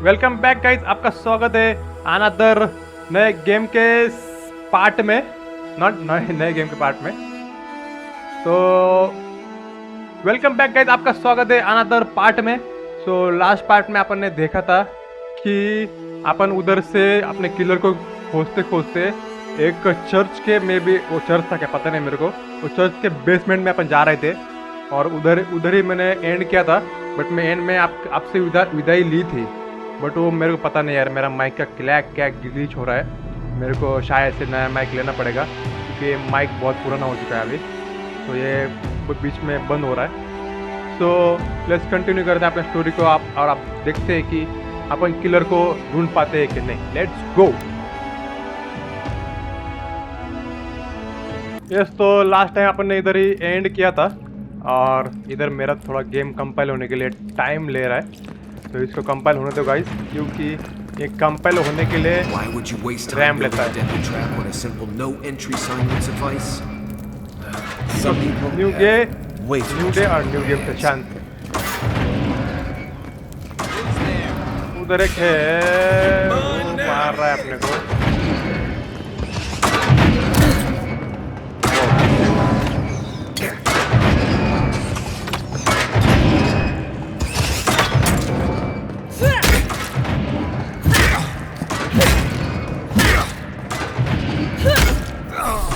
Welcome back guys, आपका स्वागत है अनदर नए गेम के पार्ट में, नॉट नए गेम के पार्ट में। तो वेलकम बैक गाइज, आपका स्वागत है अनदर पार्ट में। सो लास्ट पार्ट में अपन ने देखा था कि अपन उधर से अपने किलर को खोजते खोजते एक चर्च के में भी, वो चर्च था क्या पता नहीं मेरे को, वो चर्च के बेसमेंट में अपन जा रहे थे और उधर ही मैंने एंड किया था। बट मैं एंड में आपसे विदाई ली थी, बट वो मेरे को पता नहीं यार, मेरा माइक का क्या ग्लिच हो रहा है। मेरे को शायद से नया माइक लेना पड़ेगा क्योंकि माइक बहुत पुराना हो चुका है अभी, तो ये बीच में बंद हो रहा है। सो लेट्स कंटिन्यू करते हैं अपने स्टोरी को। आप देखते हैं कि अपन किलर को ढूंढ पाते हैं कि नहीं। Let's go. यस, तो लास्ट टाइम अपन ने इधर ही एंड किया था और इधर मेरा थोड़ा गेम कंपाइल होने के लिए टाइम ले रहा है, तो इसको कंपाइल होने दो गाइस, क्योंकि ये कंपाइल होने के लिए रैम लेता है। न्यू डे और न्यू गेम से शांत। उधर एक है, मार रहा है अपने को।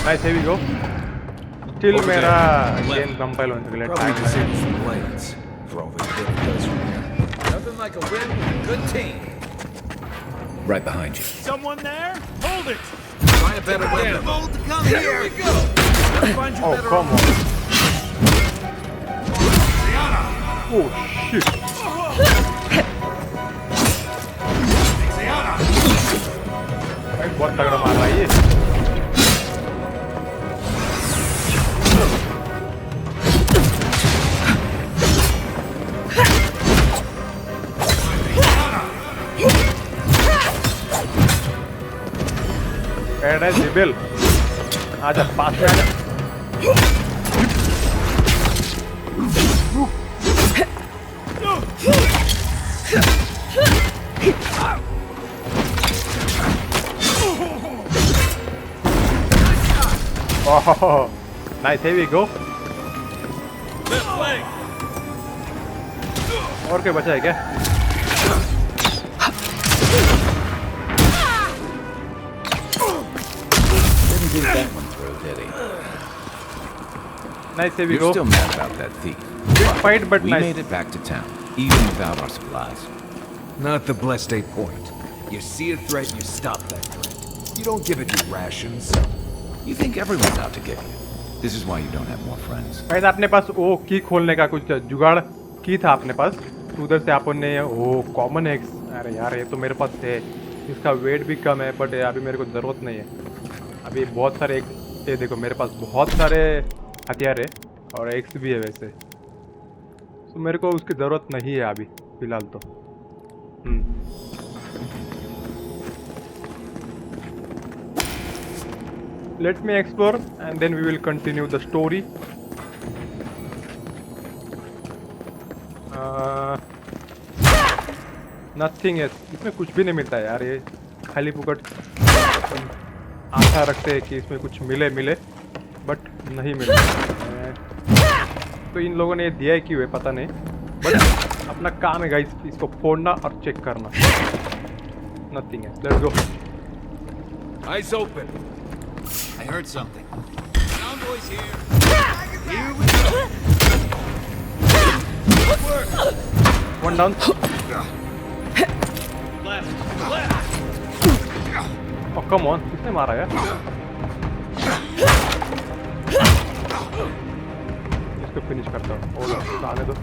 Nice, here we go. Still मेरा गेम कंपाइल होने के लिए टाइम लगेगा। Nothing like a win with a good team. Right behind you. Someone there? Hold it. Find a better way to come here. Here we go. Find you better. Come on. Oh shit. भाई बहुत तगड़ा मार रहा है ये। जिबिल आजा, पास में आजा। Oh nice, here we go। और क्या बचा है क्या? Did that one through, did he? Nice, here we You're go। still mad about that thief. Fight, but We nice। made it back to town, even without our supplies. Not the blessed 8 point. You see a threat, you stop that threat. You don't give it your rations. You think everyone's out to get you. This is why you don't have more friends. Guys, अपने पास वो की खोलने का कुछ जुगाड़ की था अपने पास, तो उधर से अपन ने वो कॉमन एक्स, अरे यार ये तो मेरे पास है, इसका वेट भी कम है, बट अभी मेरे को ज़रूरत नहीं है। अभी बहुत सारे ये देखो, मेरे पास बहुत सारे हथियार है और एक्स भी है वैसे, तो मेरे को उसकी ज़रूरत नहीं है अभी फिलहाल तो। Let me explore and then we will continue the story. Nothing है इसमें, कुछ भी नहीं मिलता है यार, ये खाली फुकट आशा रखते हैं कि इसमें कुछ मिले बट नहीं मिला। तो इन लोगों ने ये दिया है क्यों है पता नहीं, बट अपना काम है गाइस इसको फोड़ना और चेक करना। नथिंग है, let's go. Eyes open. I heard something. Envoy's here. Here we go. One down. Left. Oh come on, किसने मारा यार? इसको फिनिश करता हूँ। ओह आने दो।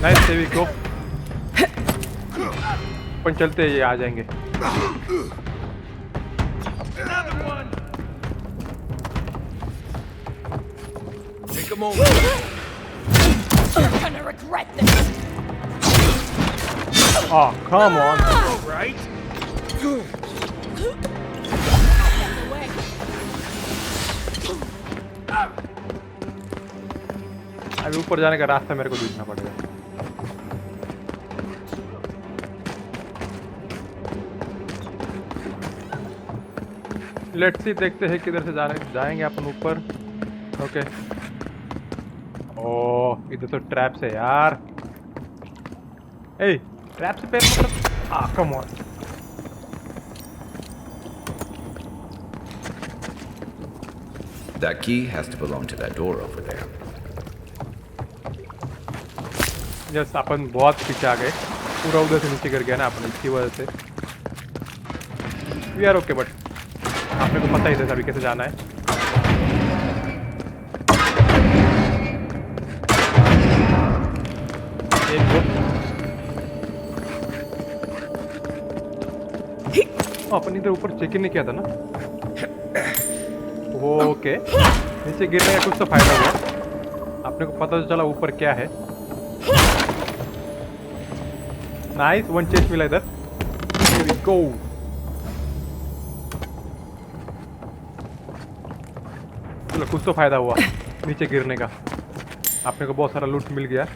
Nice, here we go। अपन चलते हैं, ये आ जाएंगे। Another one. Take a moment. You're gonna regret this. Oh, come on. All right. अभी ऊपर जाने का रास्ता मेरे को देखना पड़ेगा। लेट्स सी, देखते हैं किधर से जाएंगे अपन ऊपर। ओके। ओह, इधर तो ट्रैप से यार। ए, ट्रैप से पैर मतलब come on. That key has to belong to that door over there. Yes, अपन बहुत पीछे आ गए, पूरा उधर से नीचे गिर गया ना अपन, इसकी वजह से। वी आर ओके, बट आपने को पता ही था अभी कैसे जाना है। अपन इधर ऊपर चेक इन नहीं किया था ना। ओके, नीचे गिरने का कुछ तो फायदा हुआ, आपने को पता तो चला ऊपर क्या है। नाइस, वन चेस्ट मिला इधर। गो। चलो, कुछ तो फायदा हुआ नीचे गिरने का। आपने को बहुत सारा लूट मिल गया।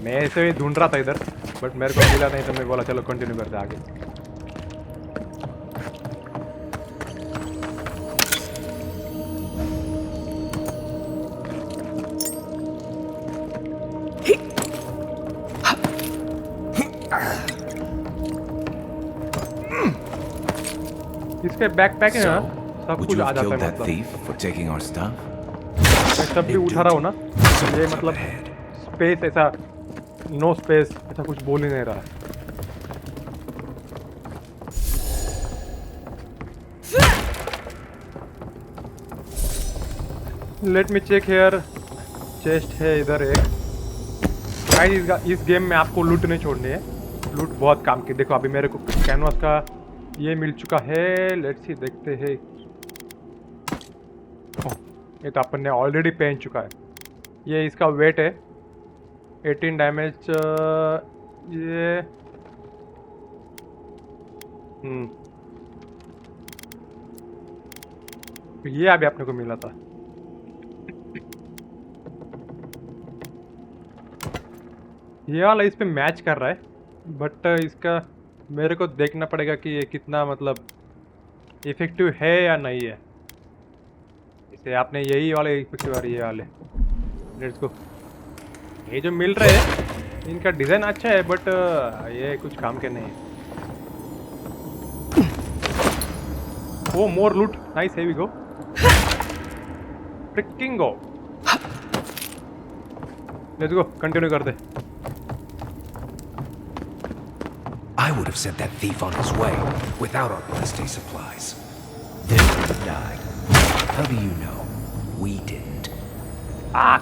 मैं ऐसे ही ढूंढ रहा था इधर, बट मेरे को मिला नहीं, तो मैं बोला चलो कंटिन्यू करते आगे। इसके बैकपैक है ना, सब Would कुछ you आ have जाता killed है। that मतलब thief for taking our stuff? मैं सब भी उठा रहा हूँ ना, ये मतलब स्पेस ऐसा, नो स्पेस ऐसा कुछ बोल ही नहीं रहा। Let me check here. Chest है इधर एक। गाइस, इस गेम में आपको लूट नहीं छोड़नी है, लूट बहुत काम की। देखो अभी मेरे को कैनवास का ये मिल चुका है। लेट्स सी, देखते हैं। ये तो अपन ने ऑलरेडी पहन चुका है। ये इसका वेट है 18 डैमेज। ये ये अभी अपने को मिला था। ये वाला इस पे मैच कर रहा है, बट इसका मेरे को देखना पड़ेगा कि ये कितना मतलब इफेक्टिव है या नहीं है। इसे आपने यही वाले इफेक्टिव और ये वाले, लेट्स गो। ये जो मिल रहे हैं इनका डिज़ाइन अच्छा है, बट ये कुछ काम के नहीं है। Oh, more loot, nice, here we go. Freaking go, let's go, continue कर दे। I would have sent that thief on his way without our blessed day supplies. Then he would have died. How do you know? We didn't.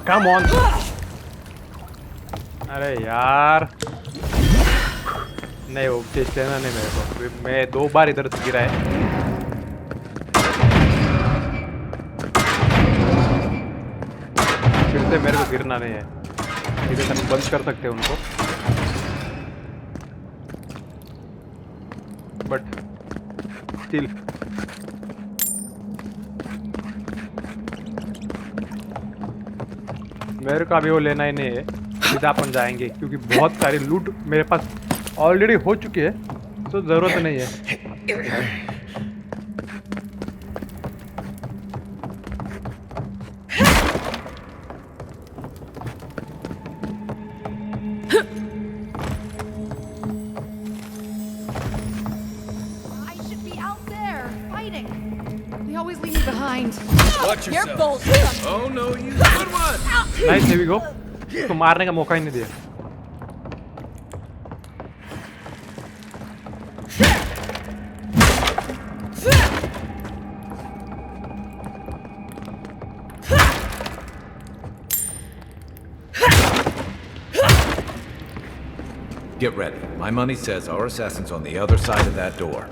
Come on. अरे यार, नहीं वो chest लेना नहीं मेरे को। मैं 2 बार इधर से गिरा है। फिर से मेरे को गिरना नहीं है। इधर से हम बंद कर सकते हैं उनको, बट स्टिल मेरे को अभी वो लेना ही नहीं है। सीधा अपन जाएंगे, क्योंकि बहुत सारी लूट मेरे पास ऑलरेडी हो चुकी है, तो ज़रूरत नहीं है। Watch You're yourself. bold. Oh no, you good one. Nice, here we go. इसको मारने का मौका ही नहीं दिया। Get ready. My money says our assassin's on the other side of that door.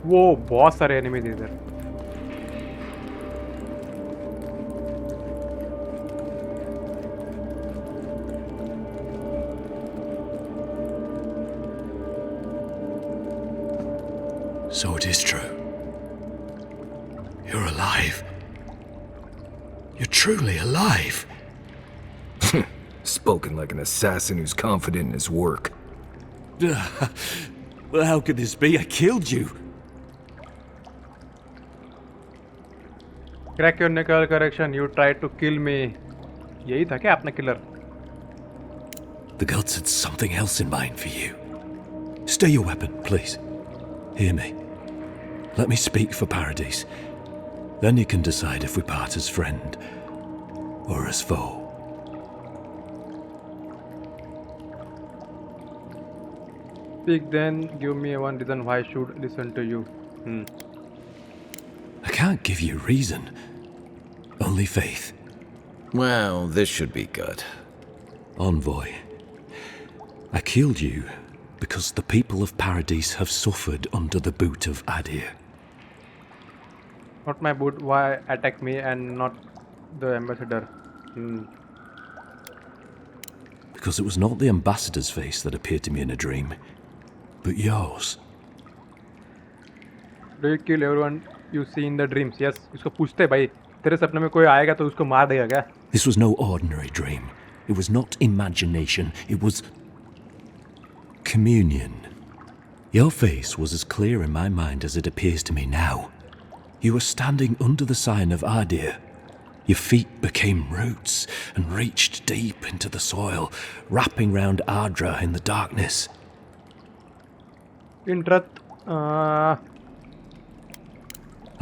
वो बहुत सारे एनिमी थे इधर। So it is true. You're alive. You're truly alive. Spoken like an assassin who's confident in his work. Well, how could this be? I killed you. Crack your knuckle, correction. You tried to kill me. यही था क्या अपना killer? The gods had something else in mind for you. Stay your weapon, please. Hear me. Let me speak for Paradise. Then you can decide if we part as friend or as foe. Speak then. Give me one reason why I should listen to you. I can't give you reason. Only faith. Well, this should be good. Envoy, I killed you because the people of Paradise have suffered under the boot of Adir. Not my boot. Why attack me and not the ambassador? Because it was not the ambassador's face that appeared to me in a dream, but yours. Do you kill everyone you see in the dreams? Yes. उसको पूछते भाई तेरे सपने में कोई आएगा तो उसको मार देगा क्या? This was no ordinary dream. It was not imagination. It was communion. Your face was as clear in my mind as it appears to me now. You were standing under the sign of Adir. Your feet became roots and reached deep into the soil, wrapping round Ardra in the darkness. In truth, I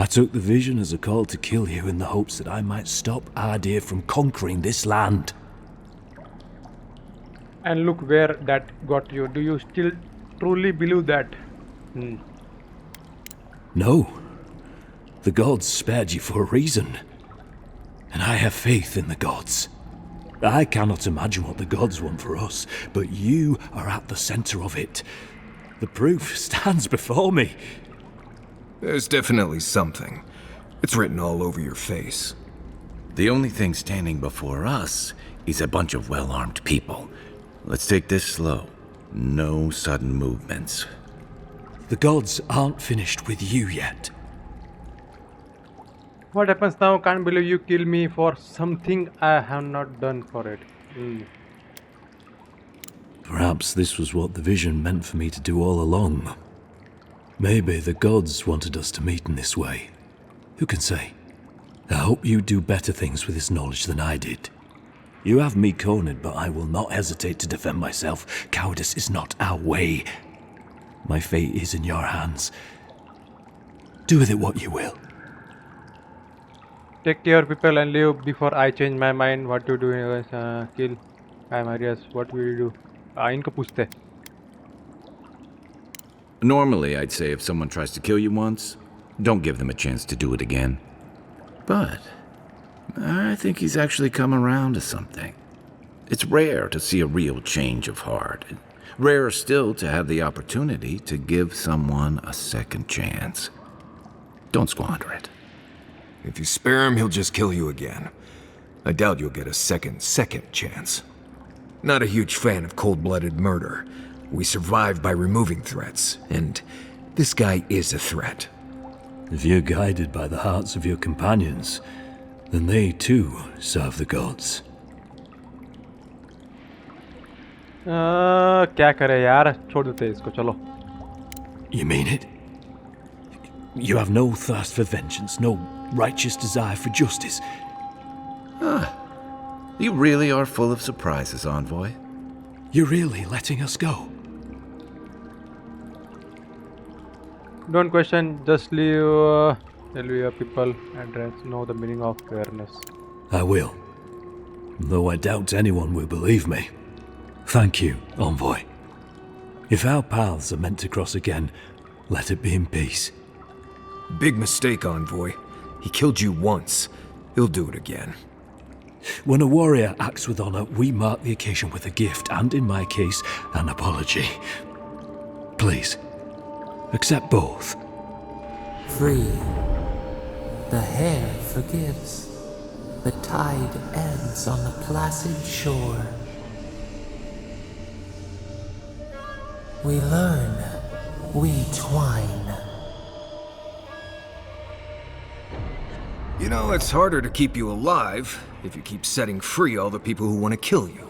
took the vision as a call to kill you in the hopes that I might stop Adir from conquering this land. and look where that got you. Do you still truly believe that? No. The gods spared you for a reason. And I have faith in the gods. I cannot imagine what the gods want for us, but you are at the center of it. The proof stands before me. There's definitely something. It's written all over your face. The only thing standing before us is a bunch of well-armed people. Let's take this slow. No sudden movements. The gods aren't finished with you yet. What happens now? Can't believe you kill me for something I have not done for it. Perhaps this was what the vision meant for me to do all along. Maybe the gods wanted us to meet in this way. Who can say? I hope you do better things with this knowledge than I did. You have me cornered, but I will not hesitate to defend myself. Cowardice is not our way. My fate is in your hands. Do with it what you will. Take care, people, and leave before I change my mind. What you do, guys? Kill. I'm Arias. What will you do? इनको पूछते. Normally, I'd say if someone tries to kill you once, don't give them a chance to do it again. But I think he's actually come around to something. It's rare to see a real change of heart. Rarer still to have the opportunity to give someone a second chance. Don't squander it. If you spare him, he'll just kill you again. I doubt you'll get a second chance. Not a huge fan of cold-blooded murder. We survive by removing threats, and this guy is a threat. If you're guided by the hearts of your companions, then they too serve the gods. क्या करे यार? छोड़ देते हैं इसको. चलो. You mean it? You have no thirst for vengeance, no righteous desire for justice. You really are full of surprises, Envoy. You're really letting us go? Don't question. Just leave. Tell your people and know the meaning of fairness. I will. Though I doubt anyone will believe me. Thank you, Envoy. If our paths are meant to cross again, let it be in peace. Big mistake, Envoy. He killed you once. He'll do it again. When a warrior acts with honor, we mark the occasion with a gift, and in my case, an apology. Please, accept both. Free. The hair forgives. The tide ends on the placid shore. We learn. We twine. You know, it's harder to keep you alive if you keep setting free all the people who want to kill you.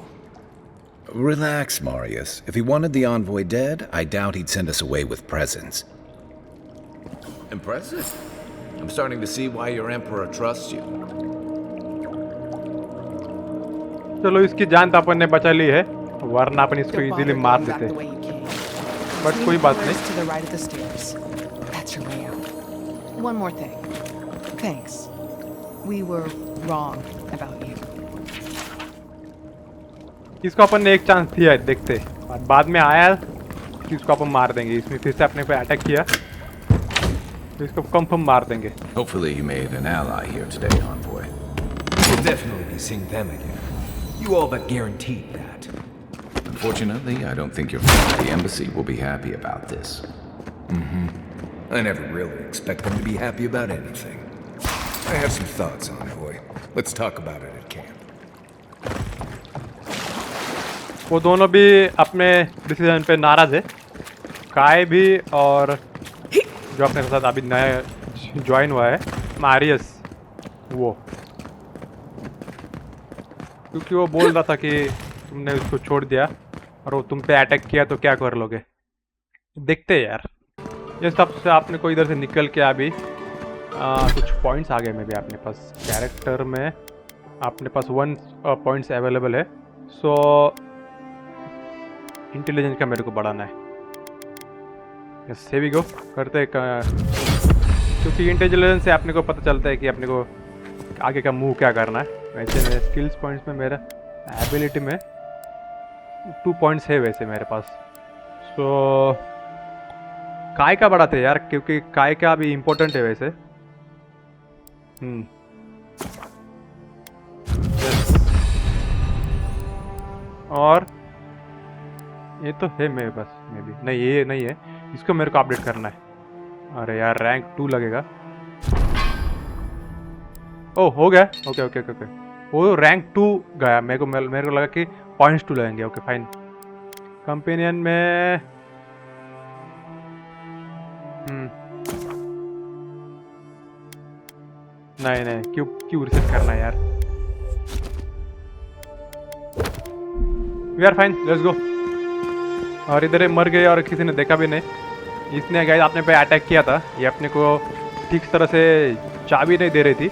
Relax, Marius. If he wanted the envoy dead, I doubt he'd send us away with presents. Impressive. I'm starting to see why your emperor trusts you. चलो इसकी जान तो अपन ने बचा ली है, वरना अपन इसको easily मार देते। बट कोई बात नहीं। To the right of the stairs. That's your way out. One more thing. Thanks. We were wrong about you. इसको अपन ने एक चांस दिया है, देखते और बाद में आया कि इसको अपन मार देंगे। इसमें फिर से अपने पे अटैक किया तो इसको कंफर्म मार देंगे। Hopefully you made an ally here today, Envoy. We'll definitely be seeing them again. You all but guaranteed that. Unfortunately, I don't think your friends at the embassy will be happy about this. I never really expect them to be happy about anything. I have some thoughts, Envoy. Let's talk about it at camp. वो दोनों भी अपने decision पे नाराज है, काय भी और जो अपने साथ अभी नया ज्वाइन हुआ है मारियस, वो क्योंकि वो बोल रहा था कि तुमने उसको छोड़ दिया और वो तुम पे अटैक किया तो क्या कर लोगे। देखते हैं यार। ये सब से आपने को इधर से निकल के अभी कुछ पॉइंट्स आ गए में भी अपने पास कैरेक्टर में अपने पास 1 पॉइंट्स अवेलेबल है। सो इंटेलिजेंस का मेरे को बढ़ाना है। से भी गो करते क्योंकि इंटेलिजेंस से अपने को पता चलता है कि अपने को आगे का मूव क्या करना है। वैसे मेरे स्किल्स पॉइंट्स में मेरा एबिलिटी में 2 पॉइंट्स है वैसे मेरे पास। सो काय का बढ़ाते हैं यार, क्योंकि काय का अभी इम्पोर्टेंट है वैसे। और ये तो है मेरे पास में भी नहीं, ये नहीं है, इसको मेरे को अपडेट करना है। अरे यार रैंक 2 लगेगा। ओह हो गया। ओके ओके ओके ओके, वो रैंक 2 गया। मेरे को लगा कि पॉइंट्स 2 लगेंगे। Okay fine. कंपेनियन में नहीं क्यों रिसेट करना है यार। We are fine, let's go. और इधर मर गए और किसी ने देखा भी नहीं। इसने गाइस अपने पे अटैक किया था। ये अपने को ठीक तरह से चाबी नहीं दे रही थी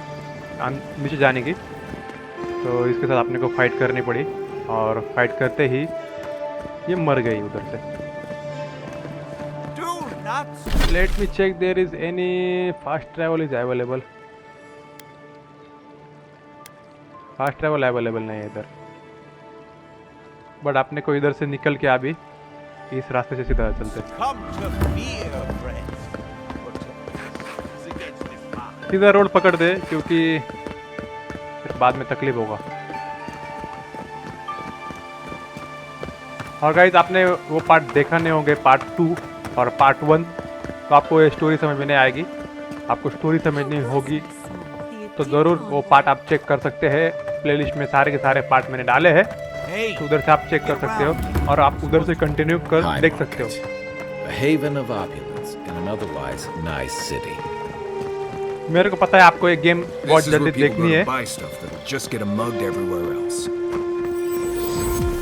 नीचे जाने की, तो इसके साथ अपने को फाइट करनी पड़ी और फाइट करते ही ये मर गई उधर से। Let me check there is any fast travel is available. Fast travel available नहीं है इधर, बट अपने को इधर से निकल के अभी इस रास्ते से सीधा चलते सीधा रोड पकड़ दे, क्योंकि फिर बाद में तकलीफ होगा। और गाइस आपने वो पार्ट देखा नहीं होंगे, पार्ट 2 और पार्ट 1, तो आपको ये स्टोरी समझ में नहीं आएगी। आपको स्टोरी समझनी होगी तो ज़रूर वो पार्ट आप चेक कर सकते हैं। प्लेलिस्ट में सारे के सारे पार्ट मैंने डाले हैं, तो उधर से आप चेक कर सकते हो और आप उधर से कंटिन्यू कर देख सकते हो। A haven of opulence in an otherwise nice city. मेरे को पता है आपको ये गेम बहुत जल्दी देखनी है,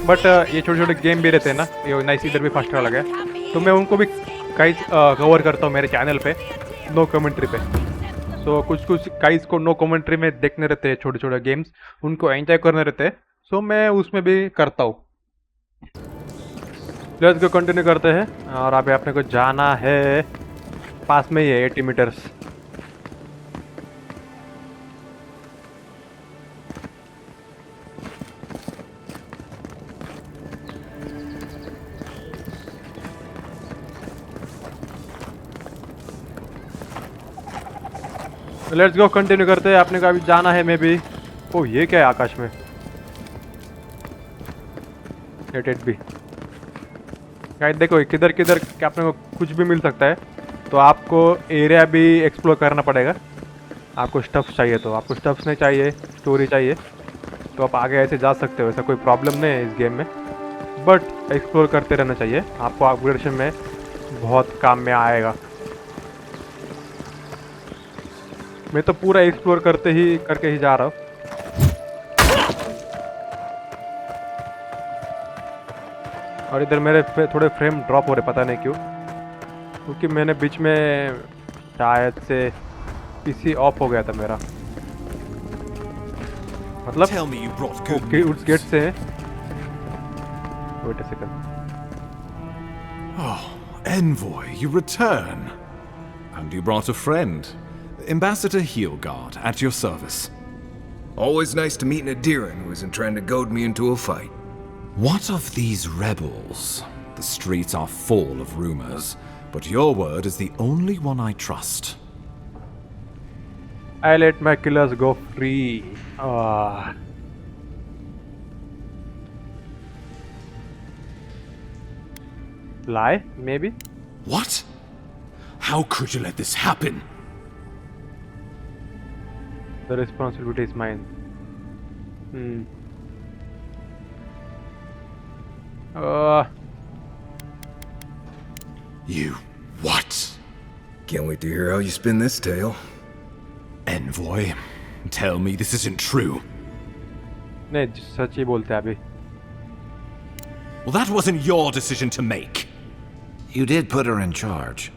बट ये छोटे छोटे गेम भी रहते हैं ना, ये नाइस इधर भी फर्स्ट वाला गया, तो मैं उनको भी कई कवर करता हूँ मेरे चैनल पे नो कमेंट्री पे। सो कुछ गाइस को नो कमेंट्री में देखने रहते हैं छोटे छोटे गेम्स, उनको एंजॉय करने रहते हैं, सो मैं उसमें भी करता हूँ। लेट्स गो कंटिन्यू करते हैं। और अभी अपने को जाना है, पास में ही है 80 मीटर्स। लेट्स गो कंटिन्यू करते हैं। आपने को अभी जाना है मे बी। ओह ये क्या है आकाश में, लेट भी गाइस देखो किधर किधर क्या अपने को कुछ भी मिल सकता है, तो आपको एरिया भी एक्सप्लोर करना पड़ेगा। आपको स्टफ्स चाहिए तो आपको स्टफ्स नहीं चाहिए, स्टोरी चाहिए तो आप आगे ऐसे जा सकते हो, ऐसा कोई प्रॉब्लम नहीं है इस गेम में, बट एक्सप्लोर करते रहना चाहिए। आपको अपग्रेडेशन में बहुत काम में आएगा। मैं तो पूरा एक्सप्लोर करके ही जा रहा हूँ। और इधर मेरे थोड़े फ्रेम ड्रॉप हो रहे, पता नहीं क्यों, क्योंकि मैंने बीच में शायद से पीसी ऑफ हो गया था मेरा, मतलब Tell me you brought good उस गेट से। Wait a second. Oh, Envoy, you return. And you brought a friend. Ambassador Heelguard, at your service. Always nice to meet an Adiran who isn't trying to goad me into a fight. What of these rebels? The streets are full of rumors, but your word is the only one I trust. I let my killers go free. Lie, maybe? What? How could you let this happen? The responsibility is mine. You what? Can't wait to hear how you spin this tale. Envoy, tell me this isn't true. नहीं, सच ही बोलते हैं अभी। Well, that wasn't your decision to make. You did put her in charge.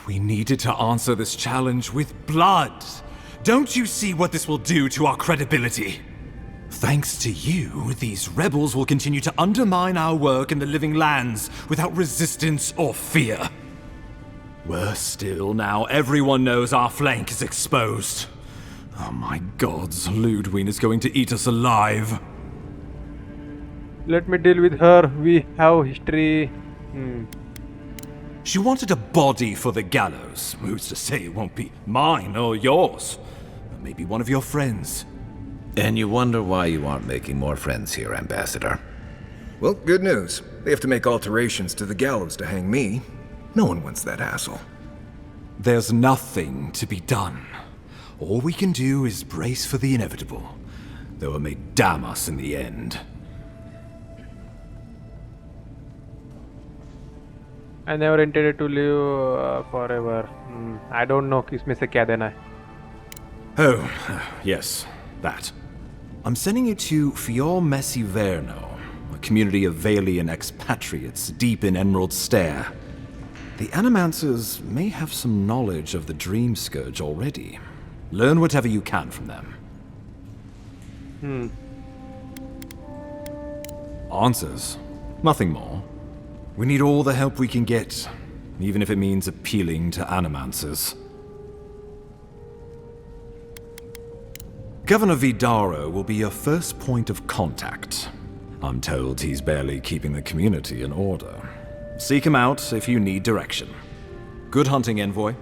We needed to answer this challenge with blood. Don't you see what this will do to our credibility? Thanks to you, these rebels will continue to undermine our work in the Living Lands without resistance or fear. Worse still, now everyone knows our flank is exposed. Oh my gods, Ludwig is going to eat us alive. Let me deal with her. We have history. She wanted a body for the gallows. Who's to say it won't be mine or yours? Or maybe one of your friends. And you wonder why you aren't making more friends here, Ambassador. Well, good news. They have to make alterations to the gallows to hang me. No one wants that hassle. There's nothing to be done. All we can do is brace for the inevitable, though it may damn us in the end. I never intended to live forever. I don't know किसमें से क्या देना है. Oh, yes, that. I'm sending you to Fior Messiverno, a community of Valian expatriates deep in Emerald Stair. The Animancers may have some knowledge of the Dream Scourge already. Learn whatever you can from them. Answers? Nothing more. We need all the help we can get, even if it means appealing to Animancers. Governor Vidaro will be your first point of contact. I'm told he's barely keeping the community in order. Seek him out if you need direction. Good hunting, Envoy.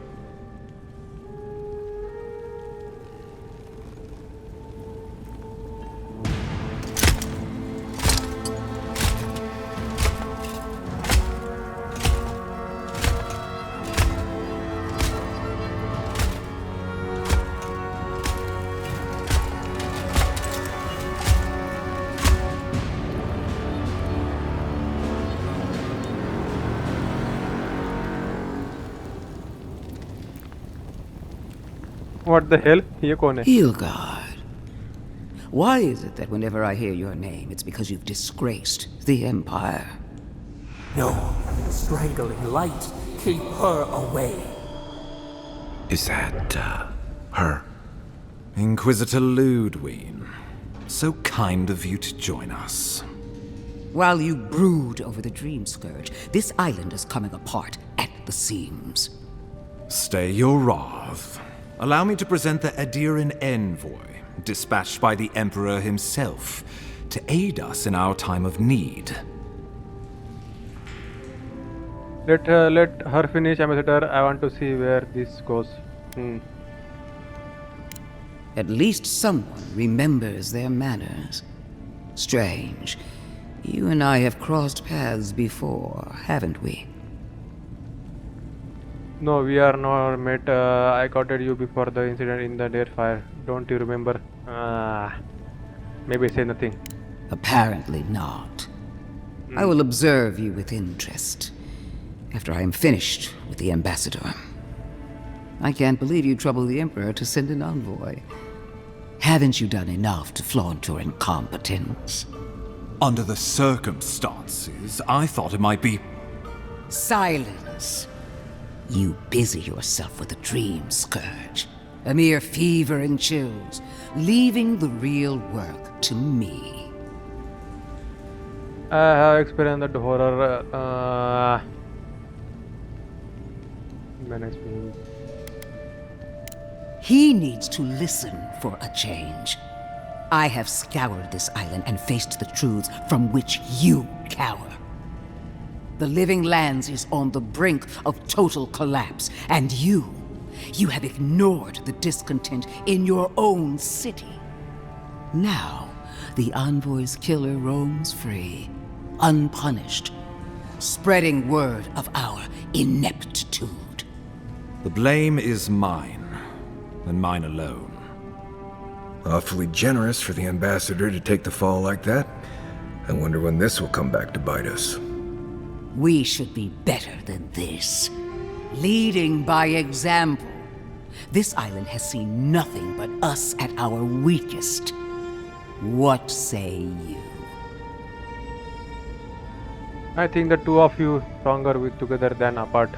What the hell? ये कौन है? Ygwulf. Why is it that whenever I hear your name, it's because you've disgraced the Empire? No, strangling light. Keep her away. Is that, her? Inquisitor Ludwig. So kind of you to join us. While you brood over the Dream Scourge, this island is coming apart at the seams. Stay your wrath. Allow me to present the Adiran Envoy, dispatched by the Emperor himself, to aid us in our time of need. Let her finish, Ambassador. I want to see where this goes. At least someone remembers their manners. Strange. You and I have crossed paths before, haven't we? No, we are not met. I courted you before the incident in the Dare Fire. Don't you remember? Maybe say nothing. Apparently not. I will observe you with interest after I am finished with the ambassador. I can't believe you troubled the Emperor to send an envoy. Haven't you done enough to flaunt your incompetence? Under the circumstances, I thought it might be... Silence. You busy yourself with a dream, Scourge. A mere fever and chills, leaving the real work to me. I have experienced the horror. He needs to listen for a change. I have scoured this island and faced the truths from which you cower. The Living Lands is on the brink of total collapse, and you have ignored the discontent in your own city. Now, the Envoy's killer roams free, unpunished, spreading word of our ineptitude. The blame is mine, and mine alone. Awfully generous for the ambassador to take the fall like that. I wonder when this will come back to bite us. We should be better than this. Leading by example. This island has seen nothing but us at our weakest. What say you? I think the two of you stronger with together than apart.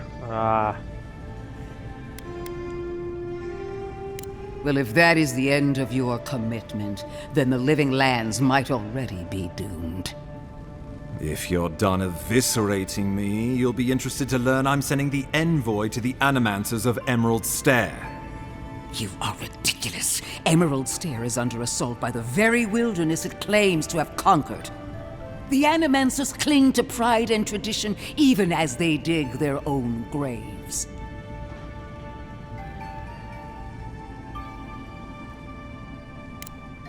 Well, if that is the end of your commitment, then the Living Lands might already be doomed. If you're done eviscerating me, you'll be interested to learn I'm sending the Envoy to the Animancers of Emerald Stair. You are ridiculous. Emerald Stair is under assault by the very wilderness it claims to have conquered. The Animancers cling to pride and tradition even as they dig their own graves.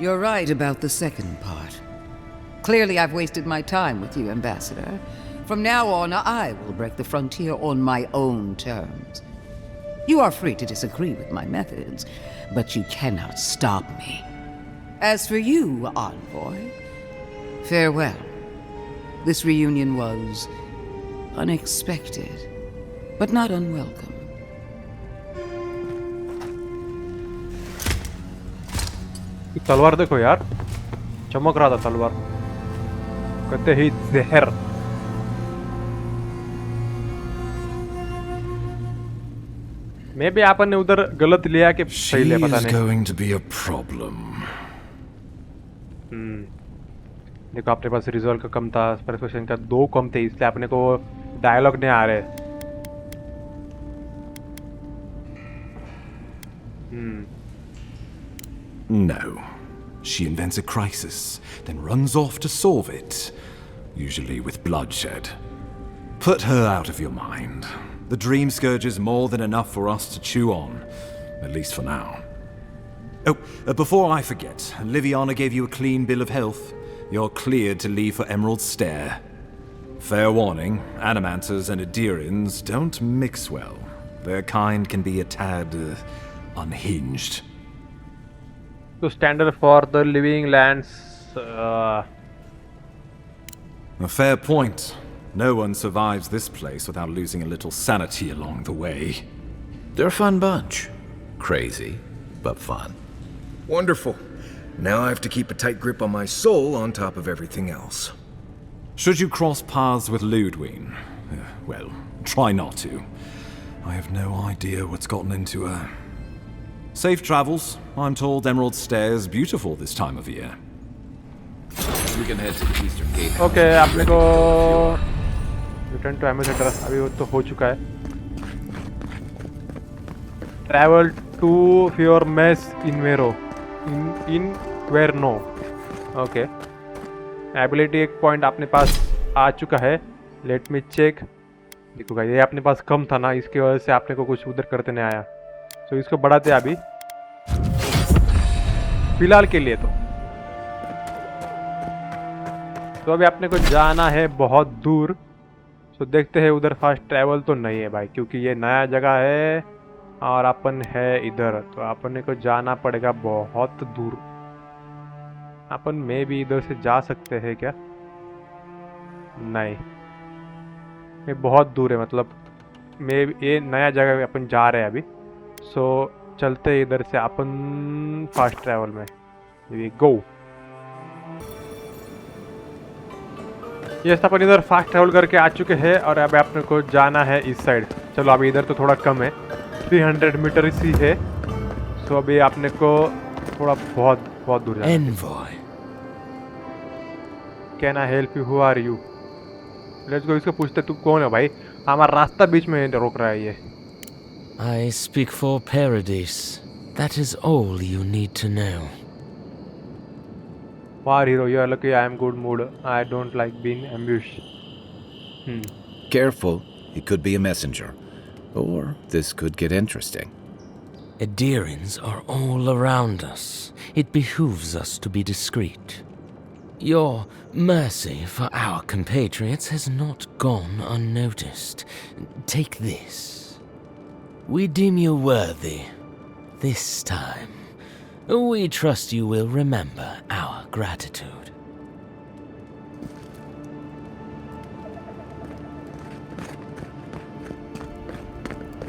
You're right about the second part. Clearly I've wasted my time with you, Ambassador. From now on, I will break the frontier on my own terms. You are free to disagree with my methods, but you cannot stop me. As for you, Envoy, farewell. This reunion was unexpected, but not unwelcome. तलवार देखो यार, चमक रहा था तलवार, कहते ही जहर। मे भी आपन ने उधर गलत लिया कि सही लिया पता नहीं। going to be a problem. देखो अपने पास रिजॉल्व का कम था, परसुएशन का 2 कम थे, इसलिए अपने को डायलॉग नहीं आ रहे। No. She invents a crisis, then runs off to solve it, usually with bloodshed. Put her out of your mind. The Dream Scourge is more than enough for us to chew on, at least for now. Oh, before I forget, Liviana gave you a clean bill of health. You're cleared to leave for Emerald Stair. Fair warning, Animancers and Adirians don't mix well. Their kind can be a tad unhinged. So standard for the Living Lands. A fair point. No one survives this place without losing a little sanity along the way. They're a fun bunch. Crazy, but fun. Wonderful. Now I have to keep a tight grip on my soul on top of everything else. Should you cross paths with Ludwig, well, try not to. I have no idea what's gotten into her. Safe travels. I'm told Emerald Stair is beautiful this time of year. We can head to the eastern gate. Okay, अपने को return to Amazon अभी वो तो हो चुका है. Travel to your mess in Verno. Okay. Ability एक point अपने पास आ चुका है. Let me check. देखो ये अपने पास कम था ना, इसकी वजह से आपने को कुछ उधर करते नहीं आया. तो इसको बढ़ाते हैं अभी फिलहाल के लिए तो अभी अपने को जाना है बहुत दूर. तो देखते हैं उधर फास्ट ट्रैवल तो नहीं है भाई, क्योंकि ये नया जगह है और अपन है इधर, तो अपने को जाना पड़ेगा बहुत दूर. अपन में भी इधर से जा सकते हैं क्या? नहीं, ये बहुत दूर है, मतलब मैं ये नया जगह अपन जा रहे हैं अभी. सो चलते इधर से अपन फास्ट ट्रैवल में. We go. ये अपन इधर फास्ट ट्रैवल करके आ चुके हैं और अब अपने को जाना है इस साइड। चलो अभी इधर तो थोड़ा कम है, 300 मीटर ही है। सो अभी आपने को थोड़ा बहुत बहुत दूर जाना है। Envoy. Can I help you, who are you? Let's go, इसको पूछते तू कौन है भाई, हमारा रास्ता बीच में रोक रहा है ये। I speak for Paradise. That is all you need to know. Wow, hero, you are lucky. I am good mood. I don't like being ambushed. Careful, he could be a messenger. Or this could get interesting. Adirans are all around us. It behooves us to be discreet. Your mercy for our compatriots has not gone unnoticed. Take this. We deem you worthy. This time, we trust you will remember our gratitude.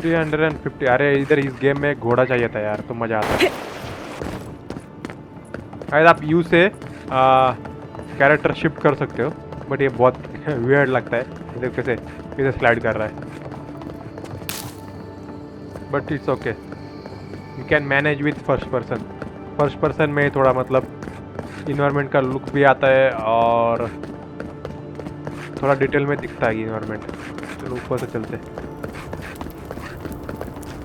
$350। अरे इधर इस game में घोड़ा चाहिए था यार, तो मजा आता। शायद आप यू से कैरेक्टर शिफ्ट कर सकते हो, बट ये बहुत वियर्ड लगता है। इधर कैसे कैसे स्लाइड कर रहा है, but it's okay, you can manage with first person. First person में थोड़ा मतलब इन्वायरमेंट का लुक भी आता है और थोड़ा डिटेल में दिखता है इन्वायरमेंट। चलो ऊपर से चलते,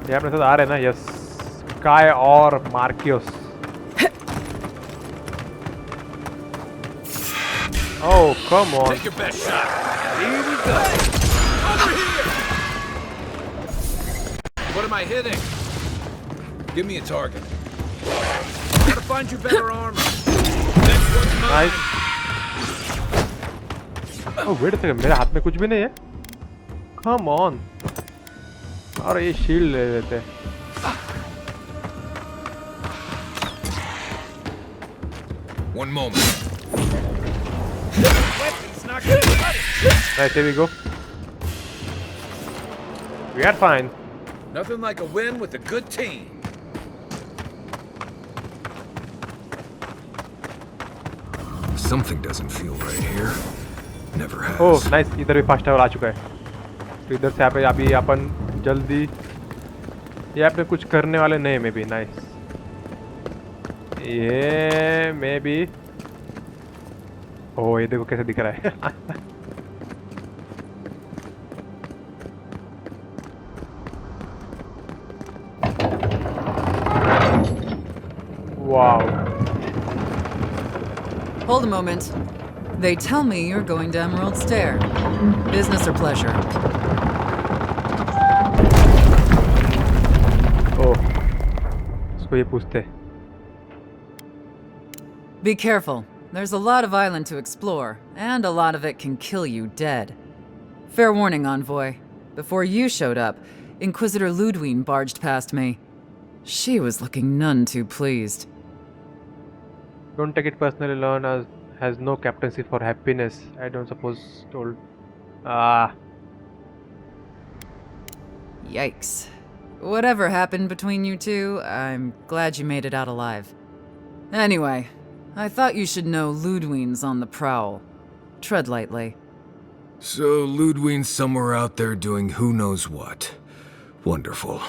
ये अपने साथ आ रहे हैं ना। यस, काय और मार्कियोस। Oh, come on. Take your best shot. Here we go. Over here. What am I hitting? Give me a target. Gotta find you better armor. Next one's mine. Nice. Oh, wait a second. मेरे हाथ में कुछ भी नहीं है। Come on. और ये shield ले लेते हैं। One moment. Nice, here we go. We are fine. Nothing like a win with a good team. Something doesn't feel right here. Never has. Oh, nice. इधर भी फास्ट ट्रैवल आ चुका है, तो इधर से पे अभी अपन जल्दी ये आपने कुछ करने वाले नहीं। मे बी नाइस, ये मे बी। ओह, ये देखो कैसे दिख रहा है। Wow. Hold a moment. They tell me you're going to Emerald Stair. Business or pleasure? Oh, इसको ये पूछते। Be careful. There's a lot of island to explore, and a lot of it can kill you dead. Fair warning, Envoy. Before you showed up, Inquisitor Ludwine barged past me. She was looking none too pleased. Don't take it personally. Learn has no captaincy for happiness. I don't suppose told. Ah. Yikes. Whatever happened between you two, I'm glad you made it out alive. Anyway, I thought you should know Ludwine's on the prowl. Tread lightly. So Ludwine's somewhere out there doing who knows what. Wonderful.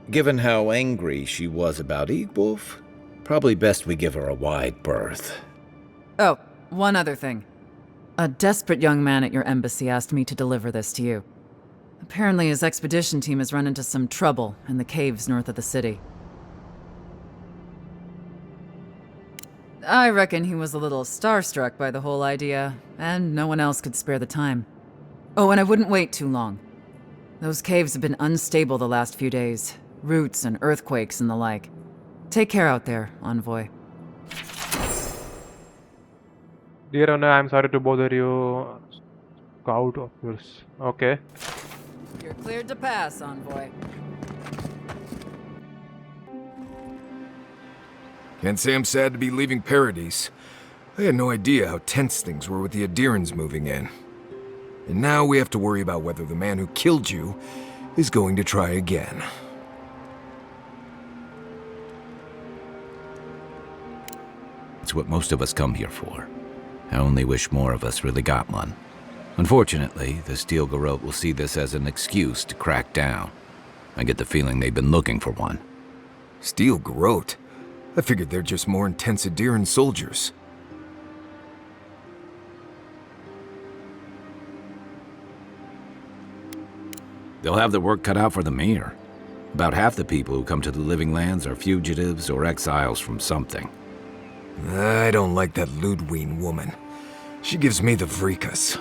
Given how angry she was about Ygwulf, probably best we give her a wide berth. Oh, one other thing. A desperate young man at your embassy asked me to deliver this to you. Apparently his expedition team has run into some trouble in the caves north of the city. I reckon he was a little starstruck by the whole idea, and no one else could spare the time. Oh, and I wouldn't wait too long. Those caves have been unstable the last few days. Roots and earthquakes and the like. Take care out there, Envoy. Dear Honor, I'm sorry to bother you. Scout of yours. Okay. You're cleared to pass, Envoy. Can't say I'm sad to be leaving Paradise. I had no idea how tense things were with the Adirans moving in. And now we have to worry about whether the man who killed you is going to try again. It's what most of us come here for. I only wish more of us really got one. Unfortunately, the Steel Garrote will see this as an excuse to crack down. I get the feeling they've been looking for one. Steel Garrote? I figured they're just more intense Adiran soldiers. They'll have their work cut out for them here. About half the people who come to the Living Lands are fugitives or exiles from something. I don't like that Ludwig woman. She gives me the vrikas.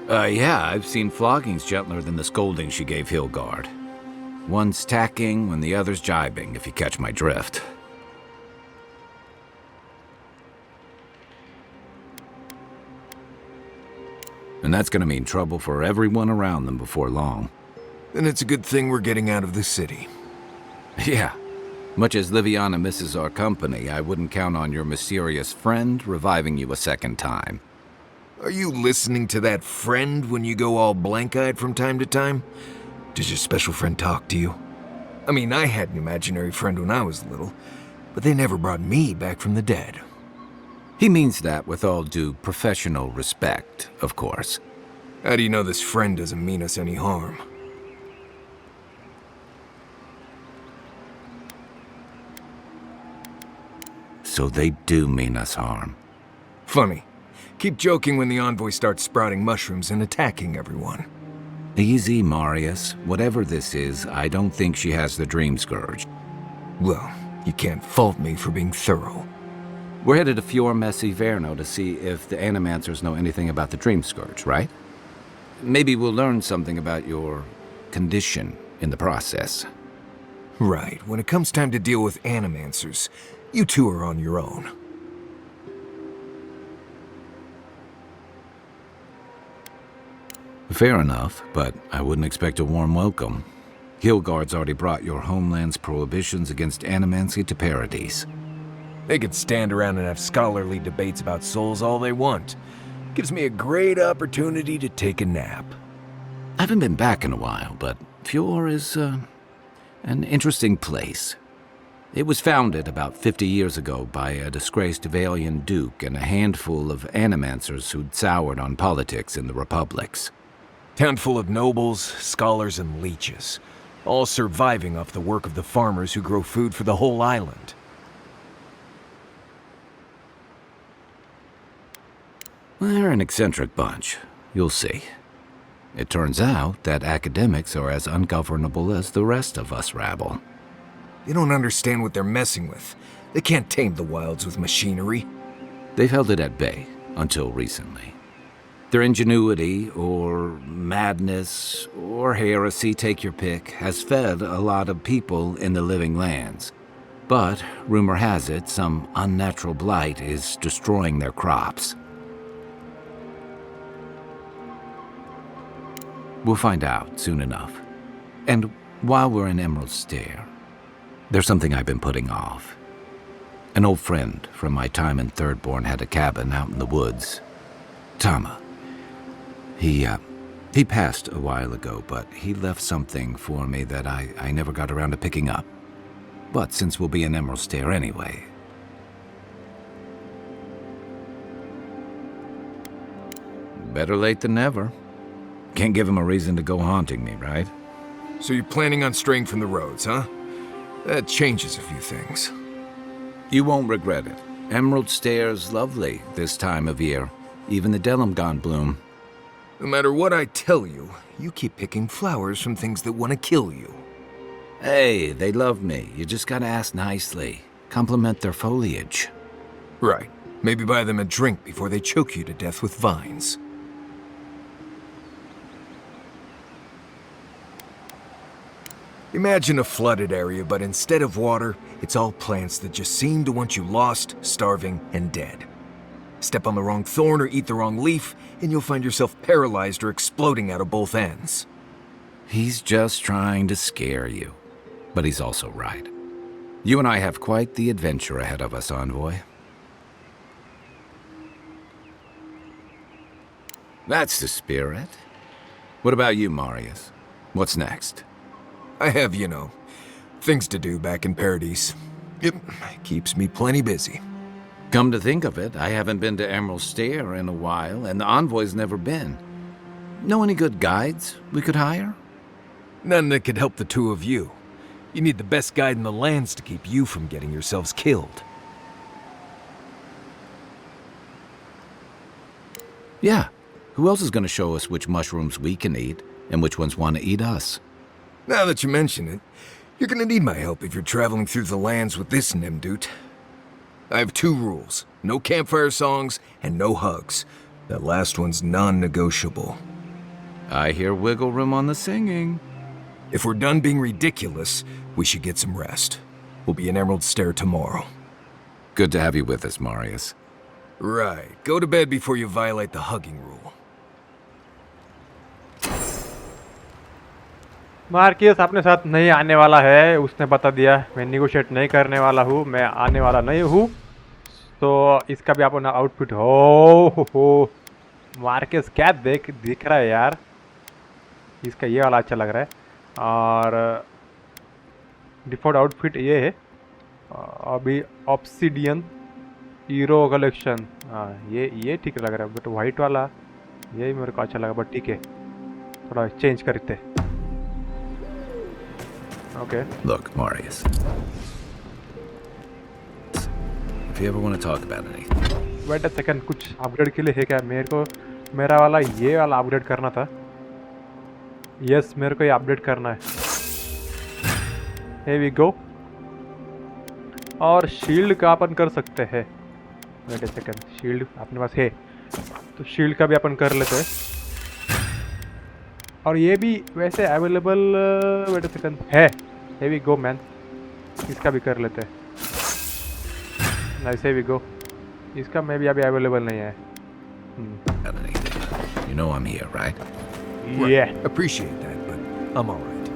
Yeah, I've seen floggings gentler than the scolding she gave Hilgard. One's tacking when the other's jibing, if you catch my drift. And that's gonna mean trouble for everyone around them before long. Then it's a good thing we're getting out of the city. Yeah. Much as Liviana misses our company, I wouldn't count on your mysterious friend reviving you a second time. Are you listening to that friend when you go all blank-eyed from time to time? Does your special friend talk to you? I mean, I had an imaginary friend when I was little, but they never brought me back from the dead. He means that with all due professional respect, of course. How do you know this friend doesn't mean us any harm? So they do mean us harm. Funny. Keep joking when the Envoy starts sprouting mushrooms and attacking everyone. Easy, Marius. Whatever this is, I don't think she has the Dream Scourge. Well, you can't fault me for being thorough. We're headed to Fior Messi Verno to see if the Animancers know anything about the Dream Scourge, right? Maybe we'll learn something about your condition in the process. Right. When it comes time to deal with Animancers, you two are on your own. Fair enough, but I wouldn't expect a warm welcome. Hilgard's already brought your homeland's prohibitions against animancy to Paradise. They could stand around and have scholarly debates about souls all they want. Gives me a great opportunity to take a nap. I haven't been back in a while, but Fior is, an interesting place. It was founded about 50 years ago by a disgraced Valian duke and a handful of animancers who'd soured on politics in the republics. Town full of nobles, scholars, and leeches, all surviving off the work of the farmers who grow food for the whole island. They're an eccentric bunch. You'll see. It turns out that academics are as ungovernable as the rest of us rabble. They don't understand what they're messing with. They can't tame the wilds with machinery. They've held it at bay, until recently. Their ingenuity, or madness, or heresy, take your pick, has fed a lot of people in the Living Lands. But, rumor has it, some unnatural blight is destroying their crops. We'll find out soon enough. And while we're in Emerald Stair, there's something I've been putting off. An old friend from my time in Thirdborn had a cabin out in the woods. Tama. He passed a while ago, but he left something for me that I never got around to picking up. But since we'll be in Emerald Stair anyway... Better late than never. Can't give him a reason to go haunting me, right? So you're planning on straying from the roads, huh? That changes a few things. You won't regret it. Emerald Stair's lovely this time of year. Even the Delimgon bloom. No matter what I tell you, you keep picking flowers from things that want to kill you. Hey, they love me. You just gotta ask nicely. Compliment their foliage. Right. Maybe buy them a drink before they choke you to death with vines. Imagine a flooded area, but instead of water, it's all plants that just seem to want you lost, starving, and dead. Step on the wrong thorn or eat the wrong leaf, and you'll find yourself paralyzed or exploding out of both ends. He's just trying to scare you. But he's also right. You and I have quite the adventure ahead of us, Envoy. That's the spirit. What about you, Marius? What's next? I have, things to do back in Paradise. It keeps me plenty busy. Come to think of it, I haven't been to Emerald Stair in a while, and the Envoy's never been. Know any good guides we could hire? None that could help the two of you. You need the best guide in the lands to keep you from getting yourselves killed. Yeah. Who else is going to show us which mushrooms we can eat and which ones want to eat us? Now that you mention it, you're gonna need my help if you're traveling through the lands with this Nimdut. I have 2 rules. No campfire songs and no hugs. That last one's non-negotiable. I hear wiggle room on the singing. If we're done being ridiculous, we should get some rest. We'll be in Emerald Stair tomorrow. Good to have you with us, Marius. Right. Go to bed before you violate the hugging rule. मार्कियस अपने साथ नहीं आने वाला है, उसने बता दिया। मैं निगोशिएट नहीं करने वाला हूँ, मैं आने वाला नहीं हूँ। तो इसका भी अपना आउटफिट हो मार्कियस क्या दिख रहा है यार। इसका ये वाला अच्छा लग रहा है और डिफ़ॉल्ट आउटफिट ये है। अभी ऑब्सिडियन हीरो कलेक्शन, हाँ ये ठीक लग रहा है, बट वाइट वाला यही मेरे को अच्छा लगा, बट ठीक है थोड़ा चेंज करते। Okay. Look, Marius. If you ever want to talk about anything. Wait a second, कुछ अपग्रेड के लिए है क्या? मेरे को मेरा वाला ये वाला अपग्रेड करना था। Yes, मेरे को ये अपडेट करना है। Here we go. और शील्ड का अपन कर सकते हैं। Wait a second, शील्ड अपने पास है, तो शील्ड का भी अपन कर लेते हैं। और ये भी वैसे अवेलेबल वेट अ सेकंड है। Here we go मैन, इसका भी कर लेते हैं। Nice, here we go। इसका मैं भी अभी अवेलेबल नहीं है। You know I'm here, right? Yeah. Appreciate that, but I'm all right.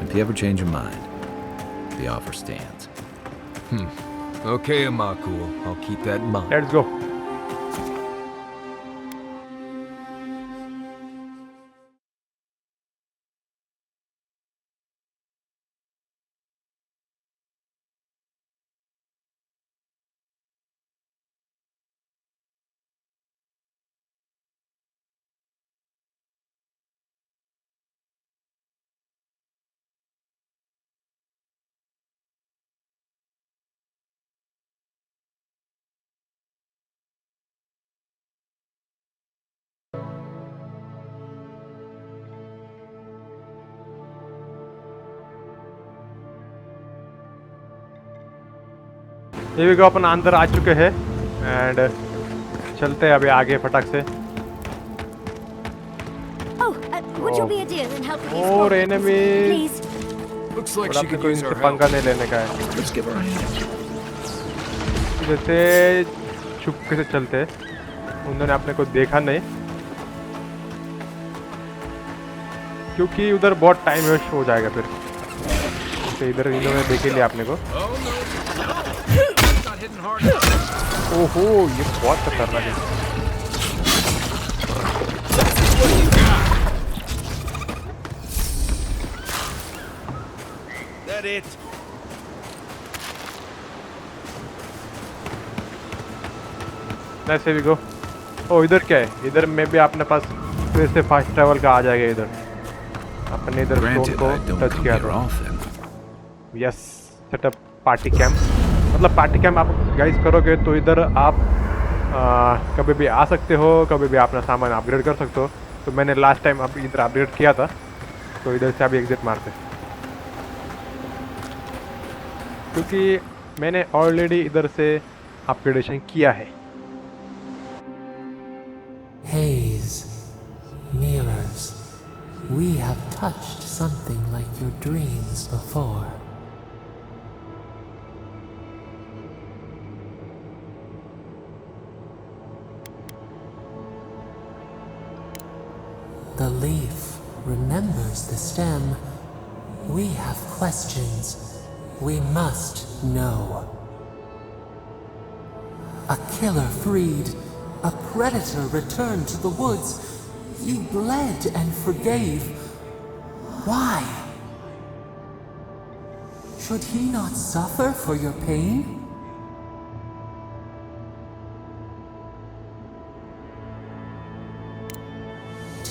If you ever change your mind, the offer stands. Okay, Amakul. I'll keep that in mind. Let's go. ये भी अपन अंदर आ चुके हैं and चलते हैं अभी आगे फटाक से। और एनिमीज, अपने को इनसे पंगा नहीं लेने का है। जैसे चुपके से चलते, उन्होंने अपने को देखा नहीं क्योंकि उधर बहुत टाइम वेस्ट हो जाएगा फिर। तो इधर इन्होंने देख लिया अपने को। ओहो, ये बहुत खतरनाक है। ऐसे भी गो। ओ इधर क्या है? इधर में भी अपने पास फिर से फास्ट ट्रैवल का आ जाएगा। इधर अपने इधर फोन को टच किया था। Yes, setup party camp. मतलब पार्टी कैंप आप गाइस करोगे तो इधर आप कभी भी आ सकते हो, कभी भी अपना सामान अपग्रेड कर सकते हो। तो मैंने लास्ट टाइम अब इधर अपग्रेड किया था, तो इधर से अभी एग्जिट मारते, क्योंकि मैंने ऑलरेडी इधर से अपग्रेडेशन किया है। Haze, mirrors, we have touched something like your dreams before. The leaf remembers the stem. We have questions. We must know. A killer freed. A predator returned to the woods. He bled and forgave. Why? Should he not suffer for your pain?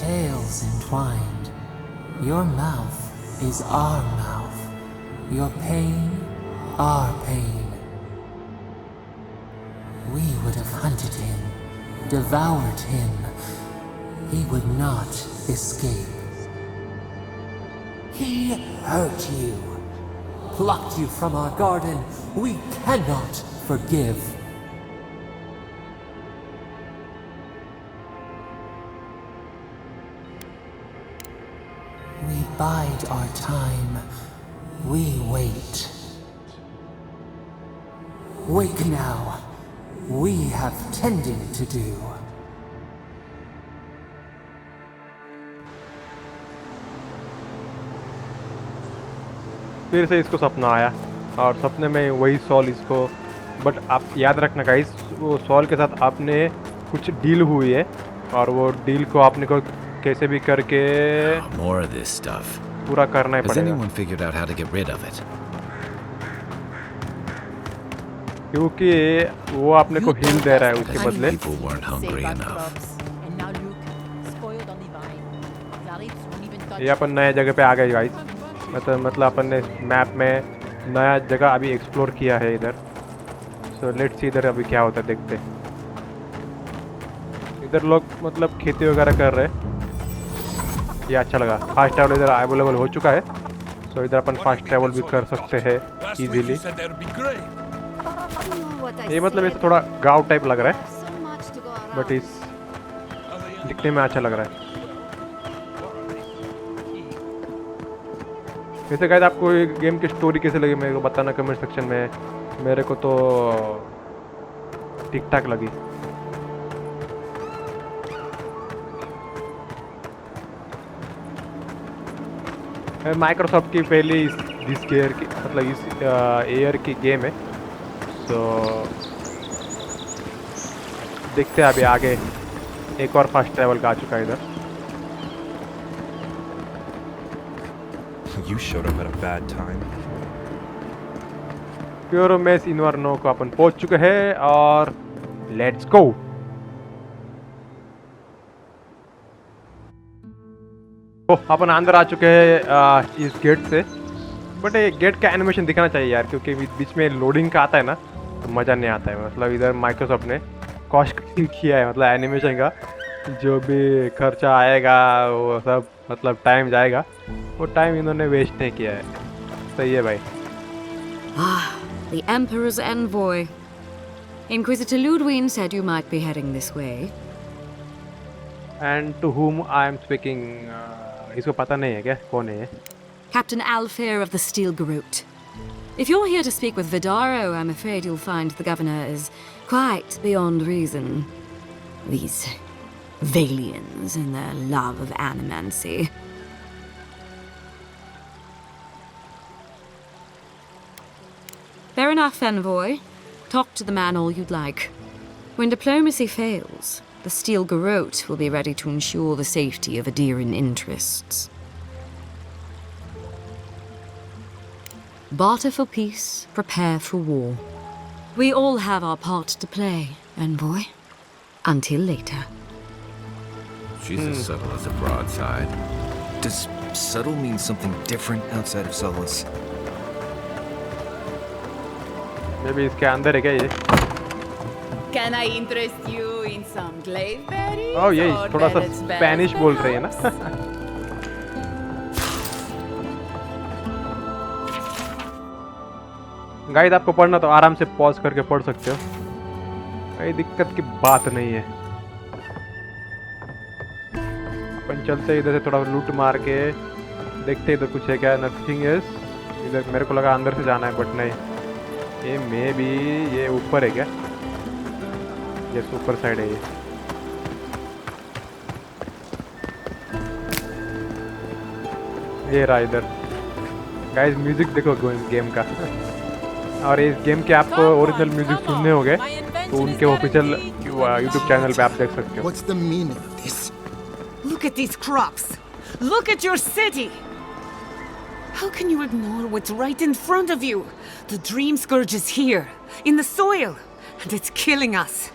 tales entwined. Your mouth is our mouth. Your pain, our pain. We would have hunted him, devoured him. He would not escape. He hurt you, plucked you from our garden. We cannot forgive. We bide our time. We wait. Wake now. We have tending to do. फिर से इसको सपना आया और सपने में वही sol इसको, बट आप याद रखना गाइस, वो सॉल के साथ आपने कुछ डील हुई है और वो डील को आपने को कैसे भी करके More of this stuff. पूरा करना ही Has पड़ेगा, anyone figured out how to get rid of it? क्योंकि वो आपने को हिल दे रहा है उसके बदले। People weren't hungry enough. ये अपन नए जगह पे आ गए गाइस, मतलब अपन ने मैप में नया जगह अभी एक्सप्लोर किया है इधर। सो लेट्स सी इधर अभी क्या होता है, देखते हैं। इधर लोग मतलब खेती वगैरह कर रहे हैं, ये अच्छा लगा। फास्ट ट्रैवल इधर अवेलेबल हो चुका है, सो इधर अपन फास्ट ट्रैवल भी कर सकते हैं इजीली। ये मतलब इसे थोड़ा गांव टाइप लग रहा है, बट इस दिखने में अच्छा लग रहा है। वैसे गाइस आपको गेम की स्टोरी कैसे लगी मेरे को बताना कमेंट सेक्शन में। मेरे को तो ठीक ठाक लगी। माइक्रोसॉफ्ट की पहली इस ईयर की मतलब इस ईयर की गेम है, तो देखते हैं अभी आगे। एक और फास्ट ट्रैवल का आ चुका है इधर। You showed up at a bad time. प्योरो मेस इन्वर्नो को अपन पहुंच चुके हैं और लेट्स गो। अपन अंदर आ चुके हैं इस गेट से, बट ये गेट का एनिमेशन दिखाना चाहिए यार, क्योंकि बीच में लोडिंग का आता है ना तो मज़ा नहीं आता है। मतलब इधर माइक्रोसॉफ्ट ने कॉस्ट कटिंग किया है, मतलब एनिमेशन का जो भी खर्चा आएगा वो सब मतलब टाइम जाएगा, वो टाइम इन्होंने वेस्ट नहीं किया है। सही है भाई। The Emperor's Envoy. Inquisitor Ludwig said you might be heading this way. And to whom I am speaking? इसको पता नहीं है क्या कौन है ये? Captain Alfair of the Steel Garrote. If you're here to speak with Vidaro, I'm afraid you'll find the governor is quite beyond reason. These Valians and their love of animancy. Fair enough, Envoy. Talk to the man all you'd like. When diplomacy fails, the Steel Garrote will be ready to ensure the safety of Adiran interests. Barter for peace, prepare for war. We all have our part to play, Envoy. Until later. She's as subtle as a broadside. Does subtle mean something different outside of Solace? Maybe इसके अंदर है क्या ये? Can I interest you in some glaveberries? Oh ये or थोड़ा सा Bennett's Spanish बोल रही है ना? गाइड आपको पढ़ना तो आराम से पॉज करके पढ़ सकते हो, कोई दिक्कत की बात नहीं है। अपन चलते इधर से थोड़ा लूट मार के देखते इधर कुछ है क्या। नथिंग इज इधर। मेरे को लगा अंदर से जाना है, बट नहीं, ये मे बी ये ऊपर है क्या? ये ऊपर साइड है ये। ये रहा इधर। गाइस म्यूजिक देखो गेम का। और इस गेम के आप ओरिजिनल म्यूजिक सुनने होंगे तो उनके ऑफिशियल यूट्यूब चैनल पे आप देख सकते हो। What's the meaning of this? Look at these crops. Look at your city. How can you ignore what's right in front of you? The dream scourge is here, in the soil, and it's killing us.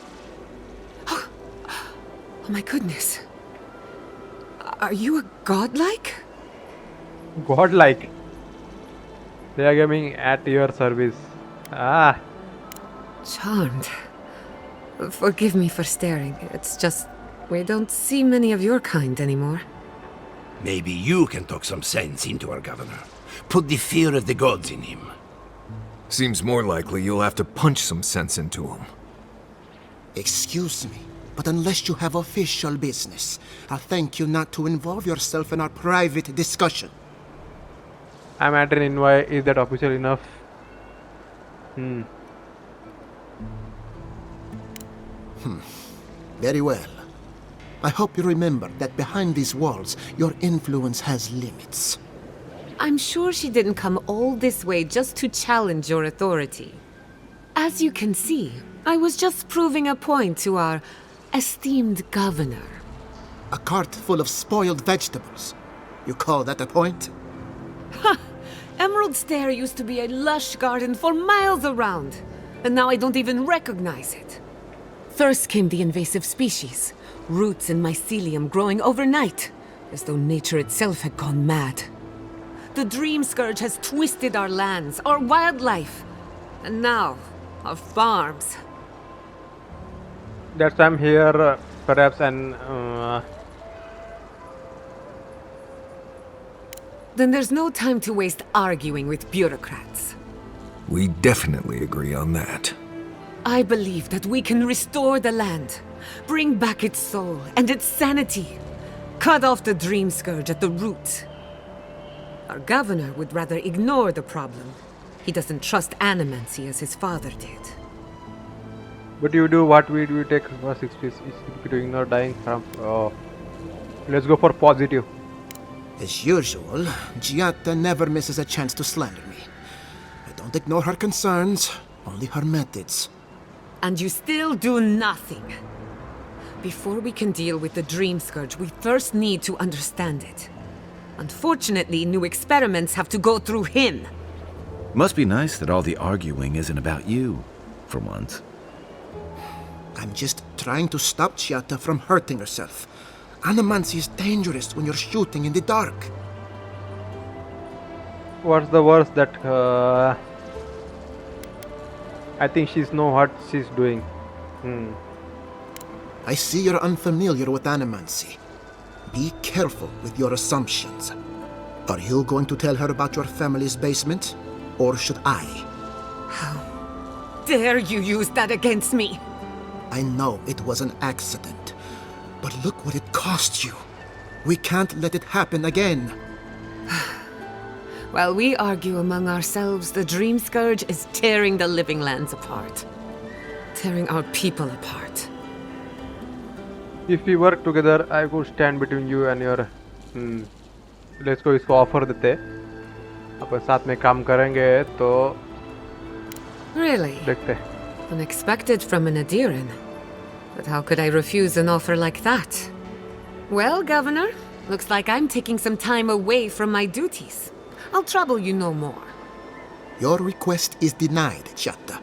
Oh my goodness. Are you a godlike? Godlike. They are gaming at your service. Ah. Charmed. Forgive me for staring. It's just we don't see many of your kind anymore. Maybe you can talk some sense into our governor. Put the fear of the gods in him. Seems more likely you'll have to punch some sense into him. Excuse me, but unless you have official business, I'll thank you not to involve yourself in our private discussion. I'm at an envoy. Is that official enough? Very well. I hope you remember that behind these walls, your influence has limits. I'm sure she didn't come all this way just to challenge your authority. As you can see, I was just proving a point to our esteemed governor. A cart full of spoiled vegetables. You call that a point? Ha! Emerald Stair used to be a lush garden for miles around, and now I don't even recognize it. First came the invasive species, roots and mycelium growing overnight, as though nature itself had gone mad. The Dream Scourge has twisted our lands, our wildlife, and now our farms. That's why I'm here, perhaps, and Then there's no time to waste arguing with bureaucrats. We definitely agree on that. I believe that we can restore the land, bring back its soul and its sanity, cut off the Dream Scourge at the root. Our governor would rather ignore the problem. He doesn't trust animancy as his father did. But you do what we do, take for 60 to ignore dying from. Oh. Let's go for positive. As usual, Giatta never misses a chance to slander me. I don't ignore her concerns, only her methods. And you still do nothing. Before we can deal with the Dream Scourge, we first need to understand it. Unfortunately, new experiments have to go through him. Must be nice that all the arguing isn't about you, for once. I'm just trying to stop Giatta from hurting herself. Animancy is dangerous when you're shooting in the dark. What's the worst that I think she's know what she's doing. I see you're unfamiliar with animancy. Be careful with your assumptions. Are you going to tell her about your family's basement? Or should I? How dare you use that against me? I know it was an accident. But look what it cost you. We can't let it happen again. While we argue among ourselves, the Dream Scourge is tearing the living lands apart. Tearing our people apart. If we work together, I could stand between you and your. Let's go इसको offer देते. अपन साथ में काम करेंगे तो. Really? देखते. Unexpected from an Adiran. But how could I refuse an offer like that? Well, Governor, looks like I'm taking some time away from my duties. I'll trouble you no more. Your request is denied, Giatta.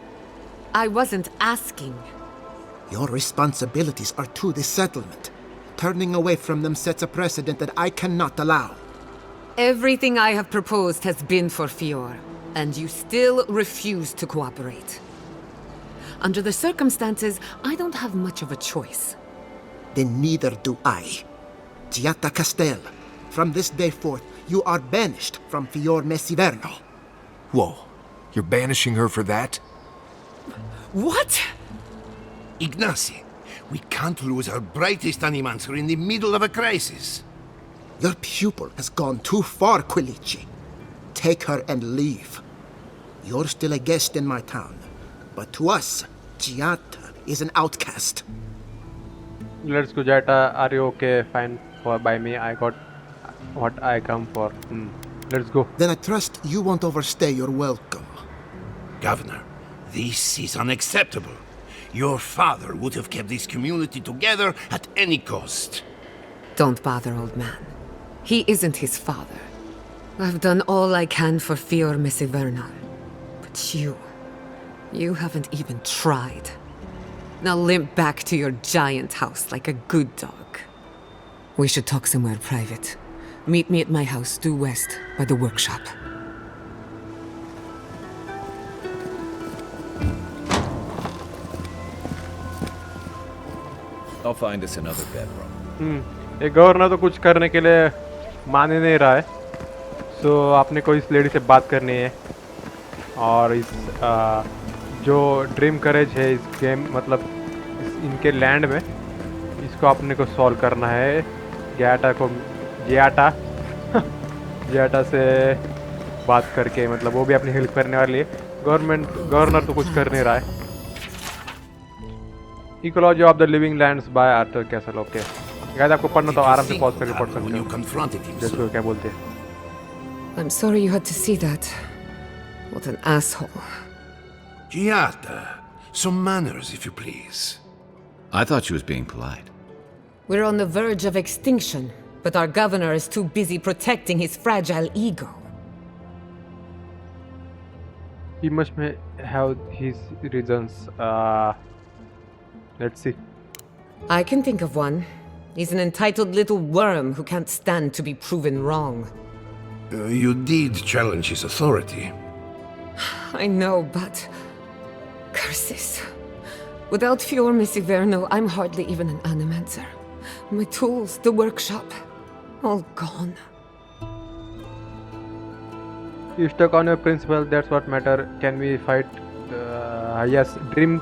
I wasn't asking. Your responsibilities are to the settlement. Turning away from them sets a precedent that I cannot allow. Everything I have proposed has been for Fior, and you still refuse to cooperate. Under the circumstances, I don't have much of a choice. Then neither do I. Giatta Castel, from this day forth, you are banished from Fior Mesiverno. Whoa, you're banishing her for that? What? Ignacy, we can't lose our brightest animancer in the middle of a crisis. Your pupil has gone too far, Quilici. Take her and leave. You're still a guest in my town, but to us, Giatta is an outcast. Let's go, Giatta. Are you okay? Fine by me. I got what I come for. Let's go. Then I trust you won't overstay your welcome. Governor, this is unacceptable. Your father would have kept this community together at any cost. Don't bother, old man. He isn't his father. I've done all I can for Fior Mesiverno. But you haven't even tried. Now limp back to your giant house like a good dog. We should talk somewhere private. Meet me at my house due west by the workshop. I'll find us another bedroom. ये governor तो कुछ करने के लिए मान ही नहीं रहा है। सो आपने को इस लेडी से बात करनी है और इस जो ड्रीम करेज है इस गेम मतलब इनके लैंड में इसको आपने को सॉल्व करना है। जियाटा से बात करके मतलब वो भी अपनी हेल्प करने वाली है। गवर्नर तो कुछ कर नहीं रहा है। Ecology of the living lands bye Arthur castle. Okay guys आपको पढ़ना तो आराम से पॉज करके पढ़ सकते हो। जैसे क्या बोलते हैं। I'm sorry you had to see that. What an asshole. Giata, some manners, if you please. I thought she was being polite. We're on the verge of extinction, but our governor is too busy protecting his fragile ego. He must have his reasons. Let's see. I can think of one. He's an entitled little worm who can't stand to be proven wrong. You did challenge his authority. I know, but... curses. Without Fior Misiverno, I'm hardly even an animancer. My tools, the workshop, all gone. You stuck on your principle, that's what matter. Can we fight? Yes, dream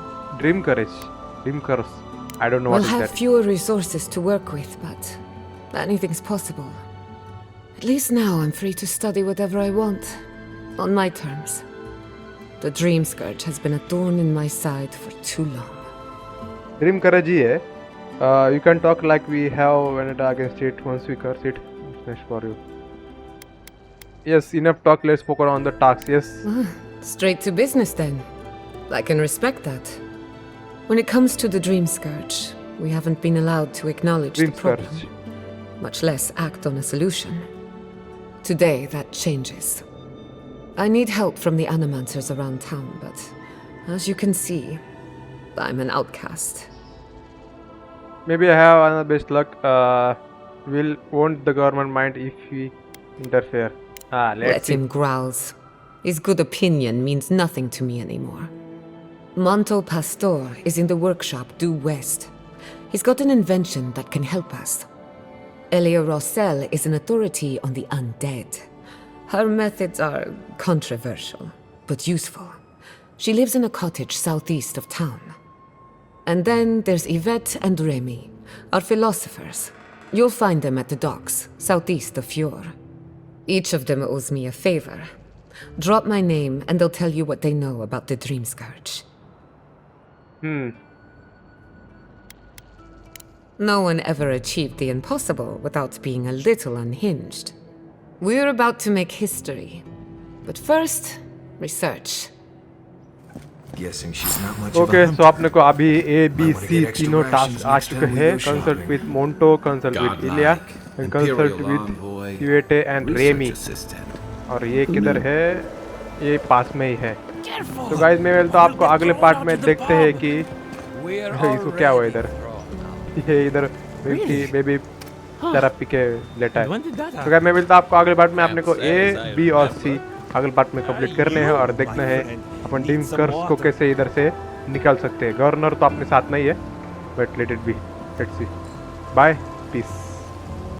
courage. Dream courage. I don't know what is that. We'll have fewer resources to work with, but anything's possible. At least now I'm free to study whatever I want, on my terms. The Dream Scourge has been a thorn in my side for too long. Dream courage ही है. You can talk like we have vendetta against it. Once we curse it, it's next for you. Yes, enough talk. Let's focus on the tasks. Yes. Straight to business then. I can respect that. When it comes to the Dream Scourge, we haven't been allowed to acknowledge the problem, much less act on a solution. Today, that changes. I need help from the animancers around town, but as you can see, I'm an outcast. Maybe I have another best luck. Won't the government mind if we interfere? Let him growls. His good opinion means nothing to me anymore. Monto Pastor is in the workshop due west. He's got an invention that can help us. Elia Rossell is an authority on the undead. Her methods are controversial, but useful. She lives in a cottage southeast of town. And then there's Yvette and Remy, our philosophers. You'll find them at the docks, southeast of Fjord. Each of them owes me a favor. Drop my name and they'll tell you what they know about the Dream Scourge. No one ever achieved the impossible without being a little unhinged. We're about to make history. But first, research. Guessing she's not much Okay, of a so आपने को अभी A, B, C तीनों task आ चुके हैं. Consult with Monto, consult with Ilya, and consult with Yvette and Remy. और ये किधर है? ये पास में ही है. तो गाइस मैं तो आपको अगले पार्ट में देखते हैं कि इसको क्या हुआ इधर. ये इधर बेबी शराब पी के लेटा है. तो गाइस मैं मिलता आपको अगले पार्ट में. आपने को A, B और C अगले पार्ट में कंप्लीट करने हैं और देखना है अपन ड्रीम कर्स को कैसे इधर से निकाल सकते हैं. गवर्नर तो अपने साथ नहीं है, but let it be. Let's see. Bye, piece.